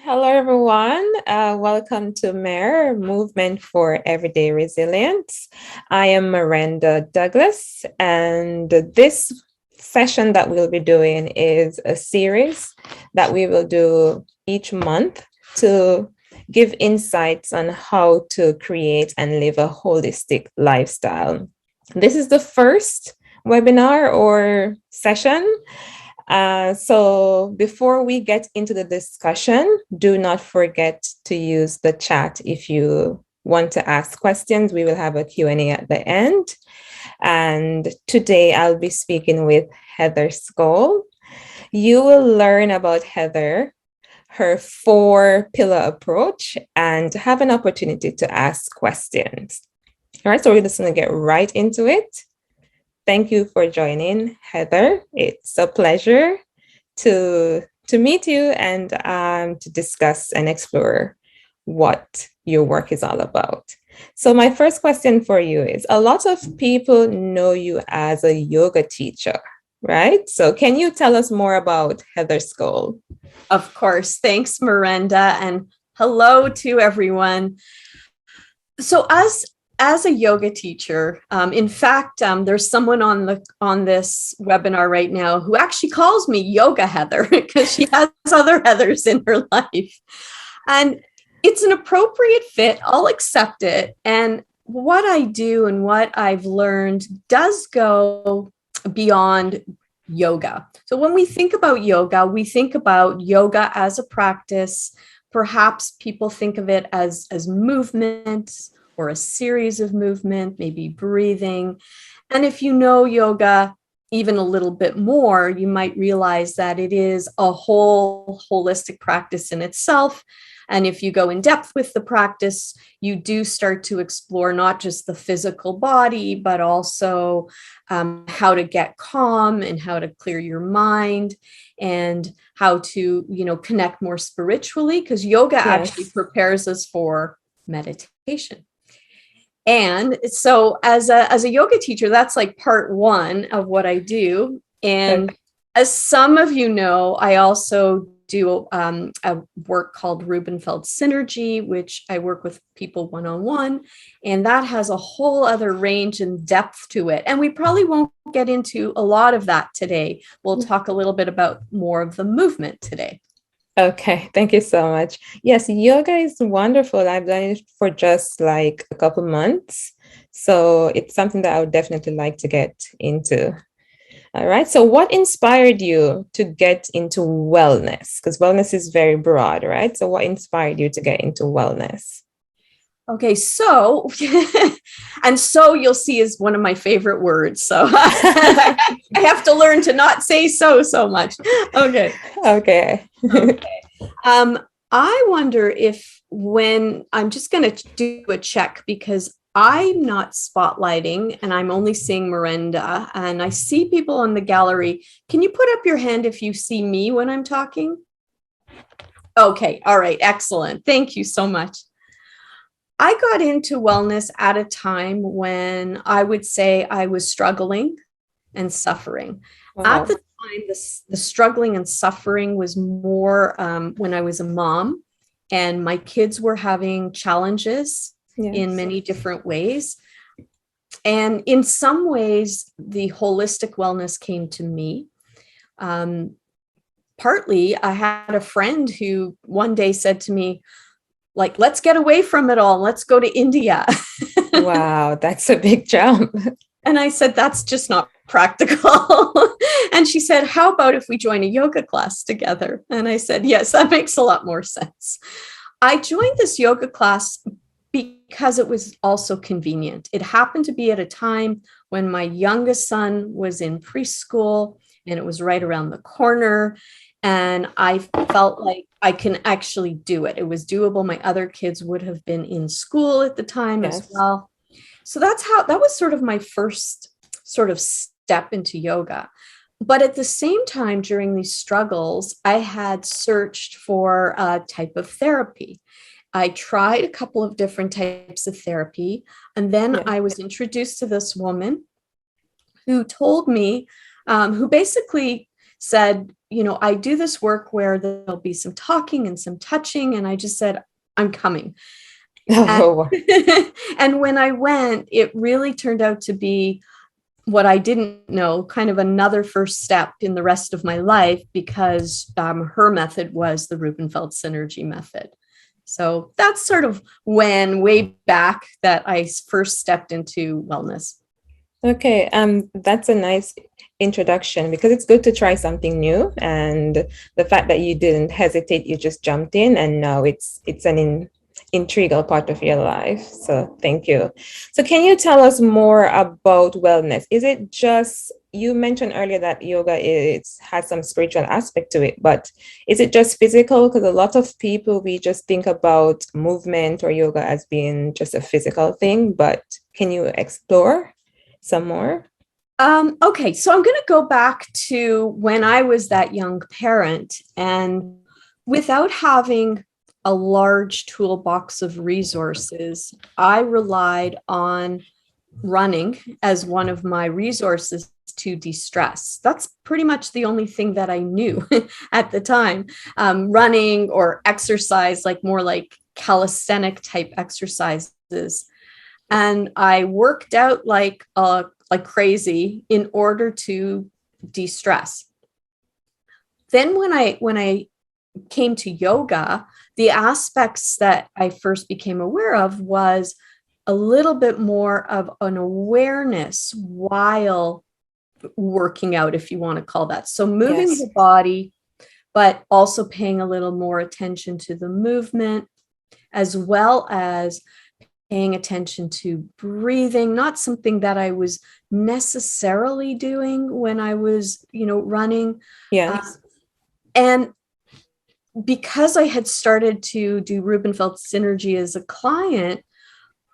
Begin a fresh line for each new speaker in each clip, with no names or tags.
Hello, everyone. Welcome to MER Movement for Everyday Resilience. I am Miranda Douglas, and this session that we'll be doing is a series that we will do each month to give insights on how to create and live a holistic lifestyle. This is the first webinar or session. So before we get into the discussion, do not forget to use the chat if you want to ask questions. We will have a Q&A at the end. And today I'll be speaking with Heather Skoll. You will learn about Heather, her 4-pillar approach, and have an opportunity to ask questions. All right, so we're just going to get right into it. Thank you for joining, Heather. It's a pleasure to meet you and to discuss and explore what your work is all about. So my first question for you is, a lot of people know you as a yoga teacher, right? So can you tell us more about Heather Skoll?
Of course. Thanks, Miranda, and hello to everyone. So as a yoga teacher, in fact, there's someone on this webinar right now who actually calls me Yoga Heather because she has other Heathers in her life. And it's an appropriate fit. I'll accept it. And what I do and what I've learned does go beyond yoga. So when we think about yoga, we think about yoga as a practice. Perhaps people think of it as movements or a series of movement, maybe breathing. And if you know yoga even a little bit more, you might realize that it is a whole holistic practice in itself. And if you go in depth with the practice, you do start to explore not just the physical body, but also how to get calm and how to clear your mind and how to, connect more spiritually, because yoga actually prepares us for meditation. And so as a yoga teacher, that's like part one of what I do. And as some of you know, I also do a work called Rubenfeld Synergy, which I work with people one-on-one. And that has a whole other range and depth to it. And we probably won't get into a lot of that today. We'll talk a little bit about more of the movement today.
Okay, thank you so much. Yes, yoga is wonderful. I've done it for just like a couple months. So it's something that I would definitely like to get into. All right. So what inspired you to get into wellness? Because wellness is very broad, right? So what inspired you to get into wellness?
Okay, so, and so you'll see is one of my favorite words. So I have to learn to not say so much. Okay. I wonder if when I'm just going to do a check because I'm not spotlighting and I'm only seeing Miranda and I see people on the gallery. Can you put up your hand if you see me when I'm talking? Okay. All right. Excellent. Thank you so much. I got into wellness at a time when I would say I was struggling and suffering. Wow. At the time, the struggling and suffering was more when I was a mom and my kids were having challenges in many different ways. And in some ways, the holistic wellness came to me. Partly, I had a friend who one day said to me, like, let's get away from it all. Let's go to India.
Wow, that's a big jump.
And I said, that's just not practical. And she said, how about if we join a yoga class together? And I said, yes, that makes a lot more sense. I joined this yoga class because it was also convenient. It happened to be at a time when my youngest son was in preschool and it was right around the corner. And I felt like I can actually do it. It was doable. My other kids would have been in school at the time as well. So that was sort of my first sort of step into yoga. But at the same time, during these struggles, I had searched for a type of therapy. I tried a couple of different types of therapy. And then I was introduced to this woman who told me, who basically said, I do this work where there'll be some talking and some touching. And I just said, I'm coming. And,
Oh,
and when I went, it really turned out to be what I didn't know, kind of another first step in the rest of my life, because her method was the Rubenfeld Synergy method. So that's sort of way back that I first stepped into wellness.
okay. That's a nice introduction because it's good to try something new. And the fact that you didn't hesitate, you just jumped in, and now it's an integral part of your life. So thank you. So can you tell us more about wellness? Is it just, you mentioned earlier that yoga has some spiritual aspect to it, but is it just physical? Because a lot of people, we just think about movement or yoga as being just a physical thing, but can you explore some more?
Okay, so I'm going to go back to when I was that young parent, and without having a large toolbox of resources, I relied on running as one of my resources to de-stress. That's pretty much the only thing that I knew at the time. Running or exercise, more like calisthenic type exercises. And I worked out like crazy in order to de-stress. Then when I came to yoga, the aspects that I first became aware of was a little bit more of an awareness while working out, if you want to call that. So moving
Yes.
the body, but also paying a little more attention to the movement, as well as paying attention to breathing, not something that I was necessarily doing when I was, running.
Yes.
And because I had started to do Rubenfeld Synergy as a client,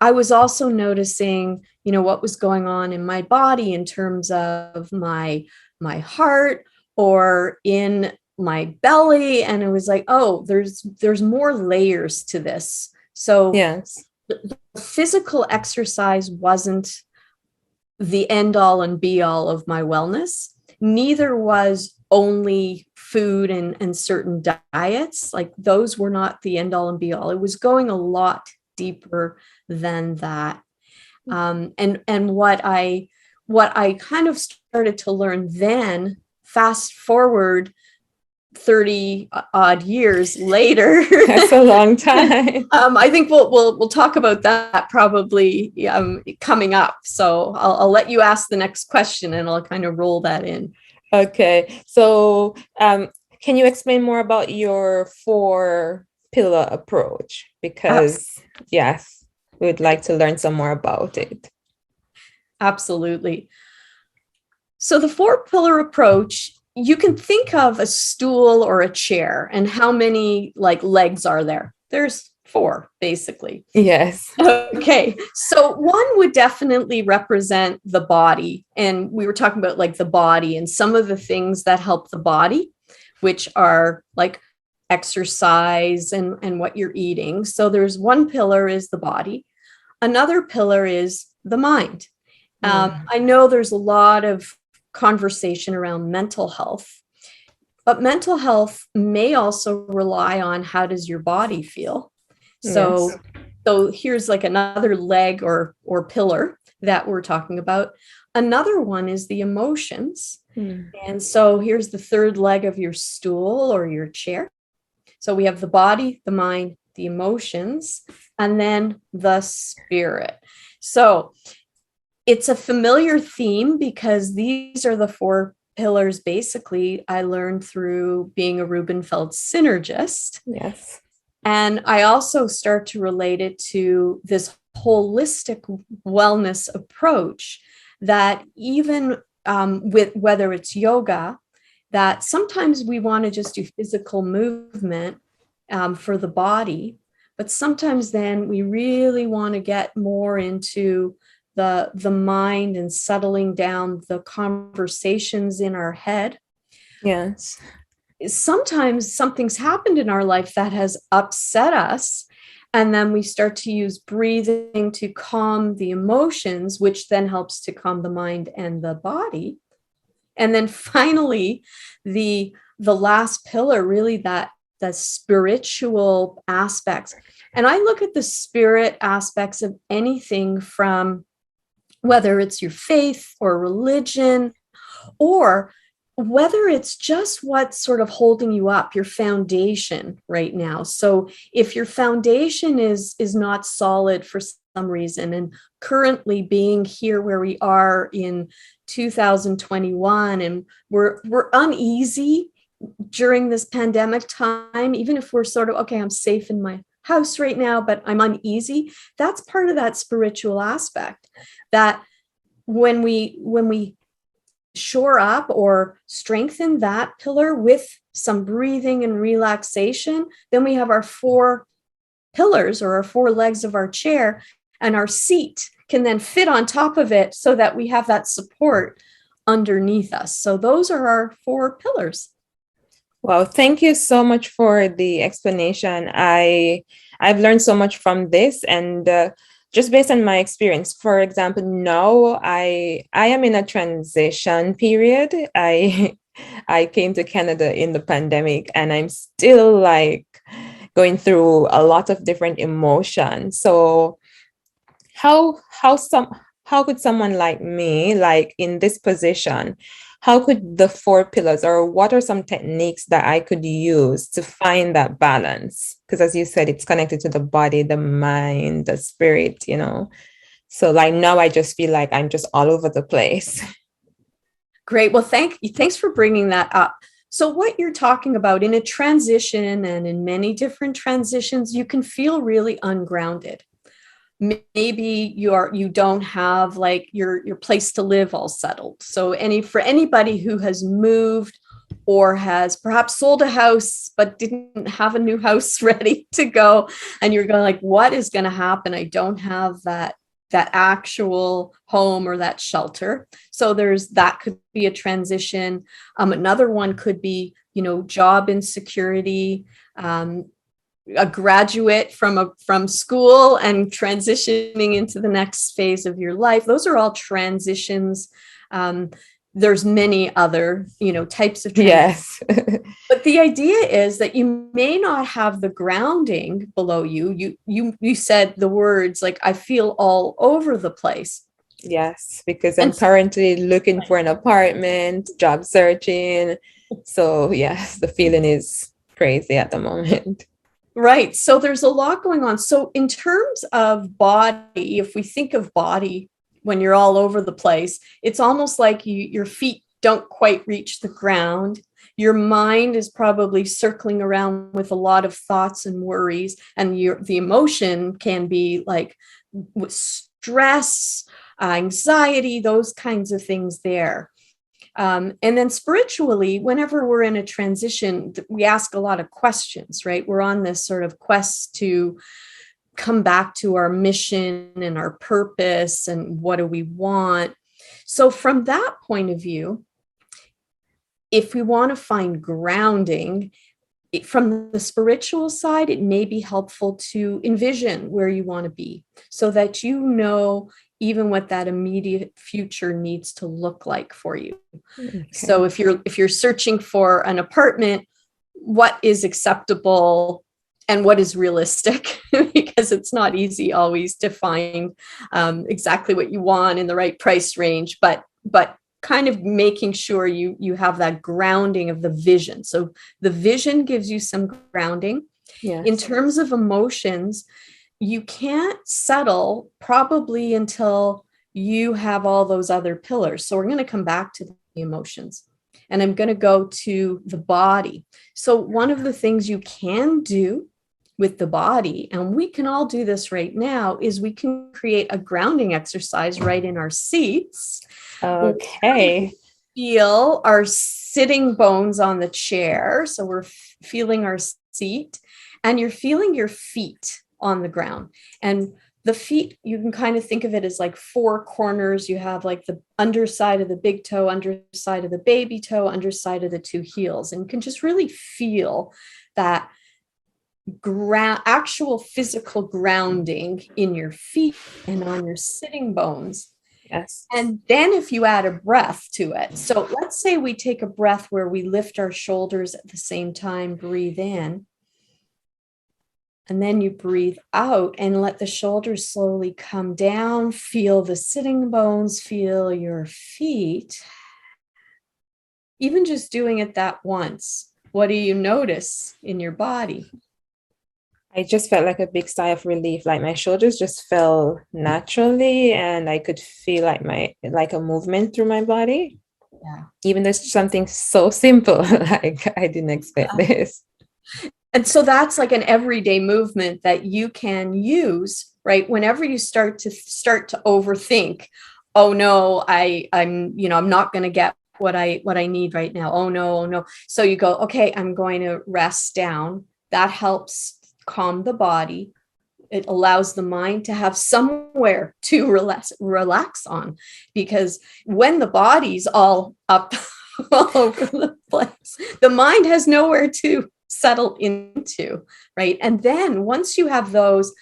I was also noticing, what was going on in my body in terms of my heart or in my belly. And it was like, oh, there's more layers to this. So
Yes.
the physical exercise wasn't the end all and be all of my wellness. Neither was only food and certain diets. Like those were not the end all and be all. It was going a lot deeper than that. And what I kind of started to learn then, fast forward 30 odd years later.
That's a long time.
I think we'll talk about that probably coming up. So I'll let you ask the next question and I'll kind of roll that in.
Okay. So can you explain more about your 4-pillar approach? Because yes, we would like to learn some more about it.
Absolutely. So the 4-pillar approach, you can think of a stool or a chair, and how many legs are there? There's 4, basically.
Yes.
Okay. So one would definitely represent the body. And we were talking about the body and some of the things that help the body, which are exercise and what you're eating. So there's one pillar is the body. Another pillar is the mind. I know there's a lot of conversation around mental health, but mental health may also rely on how does your body feel. So, yes. So here's another leg or pillar that we're talking about. Another one is the emotions. And so here's the third leg of your stool or your chair. So we have the body, the mind, the emotions, and then the spirit. So it's a familiar theme because these are the 4 pillars basically I learned through being a Rubenfeld synergist.
Yes.
And I also start to relate it to this holistic wellness approach that even with whether it's yoga, that sometimes we want to just do physical movement for the body, but sometimes then we really want to get more into the mind and settling down the conversations in our head.
Yes.
Sometimes something's happened in our life that has upset us. And then we start to use breathing to calm the emotions, which then helps to calm the mind and the body. And then finally, the last pillar, really that the spiritual aspects. And I look at the spirit aspects of anything from whether it's your faith or religion, or whether it's just what's sort of holding you up, your foundation right now. So if your foundation is not solid for some reason, and currently being here where we are in 2021, and we're uneasy during this pandemic time, even if we're sort of, okay, I'm safe in my house right now, but I'm uneasy. That's part of that spiritual aspect, that when we shore up or strengthen that pillar with some breathing and relaxation, then we have our 4 pillars, or our 4 legs of our chair, and our seat can then fit on top of it so that we have that support underneath us. So those are our 4 pillars.
Well, thank you so much for the explanation. I've learned so much from this, and just based on my experience. For example, now I am in a transition period. I came to Canada in the pandemic, and I'm still like going through a lot of different emotions. So how could someone like me, like in this position, how could the 4 pillars, or what are some techniques that I could use to find that balance? Because as you said, it's connected to the body, the mind, the spirit, So like now I just feel like I'm just all over the place.
Great. Well, thanks for bringing that up. So what you're talking about in a transition, and in many different transitions, you can feel really ungrounded. Maybe you don't have like your place to live all settled. So for anybody who has moved or has perhaps sold a house but didn't have a new house ready to go, and you're going like, what is going to happen? I don't have that actual home or that shelter. So that could be a transition. Another one could be, job insecurity, a graduate from school and transitioning into the next phase of your life. Those are all transitions. There's many other, types of transitions.
Yes.
But the idea is that you may not have the grounding below you. You said the words like, I feel all over the place.
Yes, because I'm currently looking for an apartment, job searching. So yes, the feeling is crazy at the moment.
Right. So there's a lot going on. So in terms of body, if we think of body when you're all over the place, it's almost like your feet don't quite reach the ground. Your mind is probably circling around with a lot of thoughts and worries, and the emotion can be like stress, anxiety, those kinds of things there. And then spiritually, whenever we're in a transition, we ask a lot of questions, right? We're on this sort of quest to come back to our mission and our purpose and what do we want. So from that point of view, if we want to find grounding, from the spiritual side, it may be helpful to envision where you want to be so that even what that immediate future needs to look like for you. Okay. So if you're searching for an apartment, what is acceptable and what is realistic? Because it's not easy always to find exactly what you want in the right price range, but kind of making sure you have that grounding of the vision. So the vision gives you some grounding. Yes. In terms of emotions, you can't settle probably until you have all those other pillars. So we're going to come back to the emotions, and I'm going to go to the body. So one of the things you can do with the body, and we can all do this right now, is we can create a grounding exercise right in our seats.
Okay.
Feel our sitting bones on the chair. So we're feeling our seat, and you're feeling your feet on the ground. And the feet, you can kind of think of it as like 4 corners. You have like the underside of the big toe, underside of the baby toe, underside of the 2 heels. And you can just really feel that actual physical grounding in your feet and on your sitting bones.
Yes.
And then if you add a breath to it, so let's say we take a breath where we lift our shoulders at the same time, breathe in, and then you breathe out and let the shoulders slowly come down, feel the sitting bones, feel your feet. Even just doing it that once, what do you notice in your body?
I just felt like a big sigh of relief, like my shoulders just fell naturally and I could feel like a movement through my body.
Yeah.
Even though it's something so simple, like I didn't expect this.
And so that's like an everyday movement that you can use, right? Whenever you start to overthink, oh no, I'm not going to get what I need right now. Oh no, oh no. So you go, okay, I'm going to rest down. That helps calm the body. It allows the mind to have somewhere to relax on, because when the body's all up all over the place, the mind has nowhere to settle into, right? And then once you have those,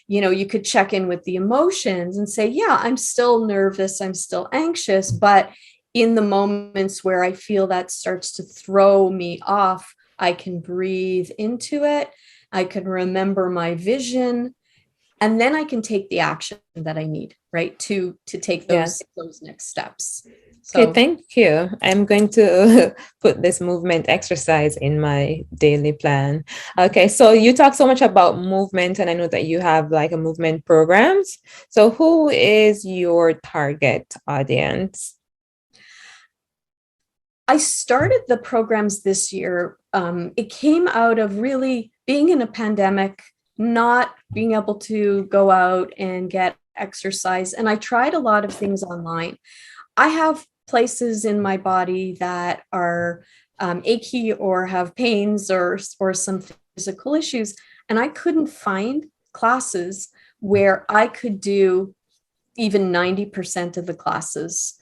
you could check in with the emotions and say, yeah, I'm still nervous, I'm still anxious, but in the moments where I feel that starts to throw me off, I can breathe into it. I can remember my vision, and then I can take the action that I need, right? To take
Yeah.
those next steps.
Okay,
So
thank you. I'm going to put this movement exercise in my daily plan. Okay, so you talk so much about movement, and I know that you have like a movement programs. So who is your target audience?
I started the programs this year. It came out of really being in a pandemic, not being able to go out and get exercise. And I tried a lot of things online. I have places in my body that are achy or have pains or some physical issues, and I couldn't find classes where I could do even 90% of the classes.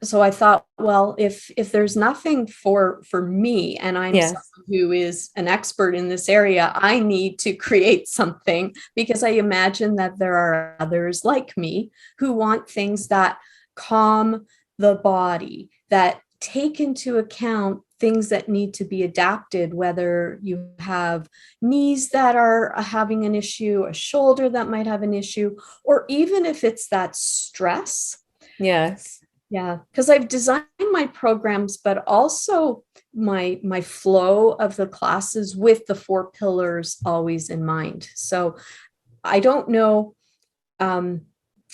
So I thought, well, if there's nothing for me, and I'm
Yes.
someone who is an expert in this area, I need to create something, because I imagine that there are others like me who want things that calm the body, that take into account things that need to be adapted, whether you have knees that are having an issue, a shoulder that might have an issue, or even if it's that stress.
Yes.
Yeah, because I've designed my programs, but also my flow of the classes with the 4 pillars always in mind. So I don't know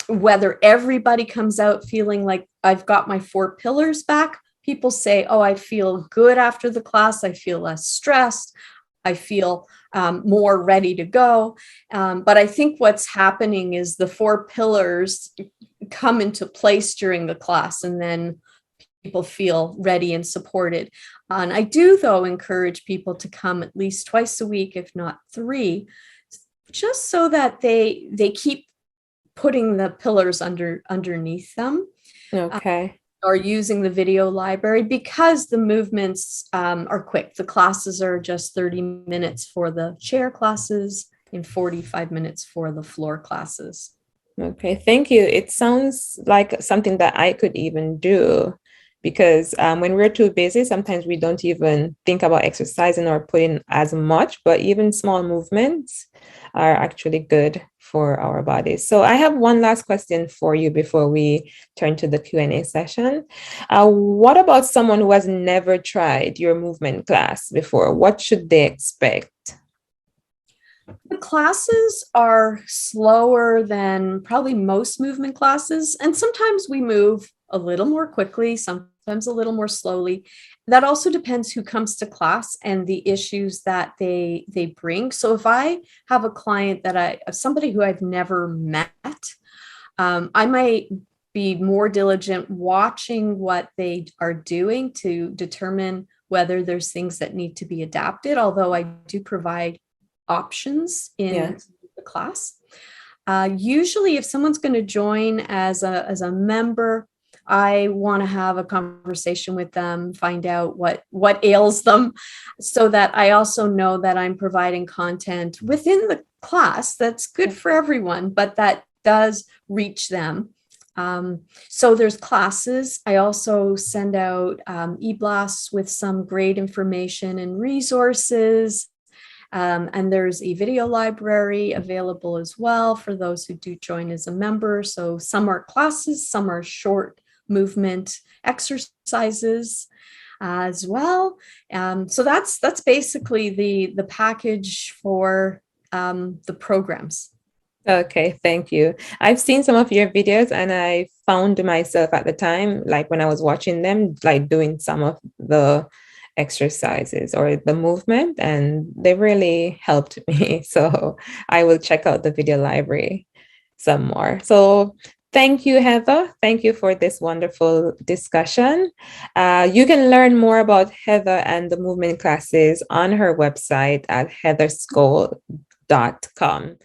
whether everybody comes out feeling like I've got my 4 pillars back. People say, oh, I feel good after the class. I feel less stressed. I feel more ready to go. But I think what's happening is the 4 pillars come into place during the class, and then people feel ready and supported. And I do, though, encourage people to come at least twice a week, if not 3, just so that they keep putting the pillars underneath them.
Okay.
Or using the video library, because the movements are quick. The classes are just 30 minutes for the chair classes and 45 minutes for the floor classes.
Okay, thank you. It sounds like something that I could even do, because when we're too busy, sometimes we don't even think about exercising or putting as much, but even small movements are actually good for our bodies. So I have one last question for you before we turn to the Q&A session. What about someone who has never tried your movement class before? What should they expect?
The classes are slower than probably most movement classes, and sometimes we move a little more quickly, sometimes a little more slowly. That also depends who comes to class and the issues that they bring. So if I have a client somebody who I've never met, I might be more diligent watching what they are doing to determine whether there's things that need to be adapted, although I do provide options in the class. Usually if someone's going to join as a member, I want to have a conversation with them, find out what ails them, so that I also know that I'm providing content within the class that's good for everyone, but that does reach them. So there's classes. I also send out e-blasts with some great information and resources. And there's a video library available as well for those who do join as a member. So some are classes, some are short movement exercises as well. So that's basically the package for the programs.
Okay, thank you. I've seen some of your videos and I found myself at the time, like when I was watching them, like doing some of the exercises or the movement, and they really helped me. So I will check out the video library some more. So thank you, Heather. Thank you for this wonderful discussion. You can learn more about Heather and the movement classes on her website at heatherskoll.com.